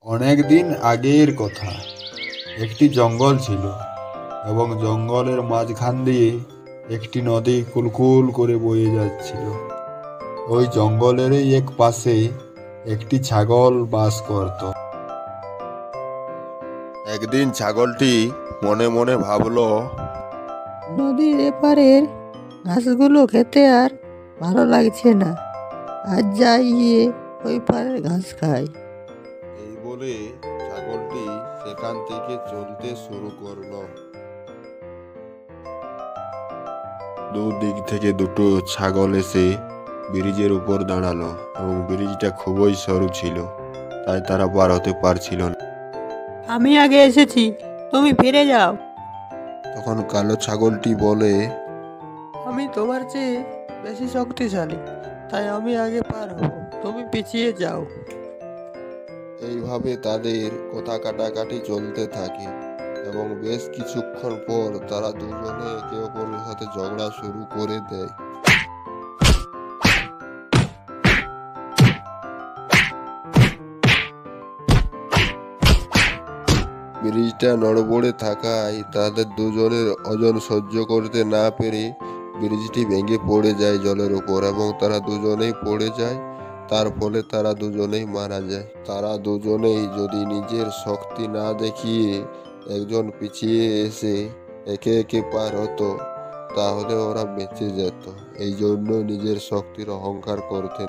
অনেক দিন আগের কথা। একটি জঙ্গল ছিল এবং জঙ্গলের মাঝখান দিয়ে একটি নদী কুলকুল করে বয়ে যাচ্ছিল। ওই জঙ্গলেরই এক পাশে একটি ছাগল বাস করত। একদিন ছাগলটি মনে মনে ভাবল, নদীর এপারের ঘাসগুলো খেতে আর ভালো লাগছে না, আজ যাই গিয়ে ওই পারের ঘাস খাই। এই বলে ছাগলটি সেখান থেকে চলতে শুরু করলো। দুদিক থেকে দুটো ছাগল এসে ব্রিজের উপর দাঁড়ালো এবং ব্রিজটা খুবই সরু ছিল, তাই তারা পার হতে পারছিল না। আমি আগে এসেছি, তুমি ফিরে যাও। তখন কালো ছাগলটি বলে, আমি তোমার চেয়ে বেশি শক্তিশালী, তাই আমি আগে পার হব, তুমি পিছিয়ে যাও। এইভাবে তাদের কথা কাটাকাটি চলতে থাকে এবং বেশ কিছুক্ষণ পর তারা দুজনে একে অপরের সাথে ঝগড়া শুরু করে দেয়। ব্রিজটা নড়বড়ে থাকায় তাদের দুজনের ওজন সহ্য করতে না পেরে ব্রিজটি ভেঙে পড়ে যায় জলের উপর এবং তারা দুজনেই পড়ে যায়। তার ফলে তারা দুজনেই মারা যায়। তারা দুজনেই যদি নিজের শক্তি না দেখিয়ে একজন পিছিয়ে এসে একে একে পার হতো, তাহলে ওরা বেঁচে যেত। এই জন্য নিজের শক্তির অহংকার করতেন।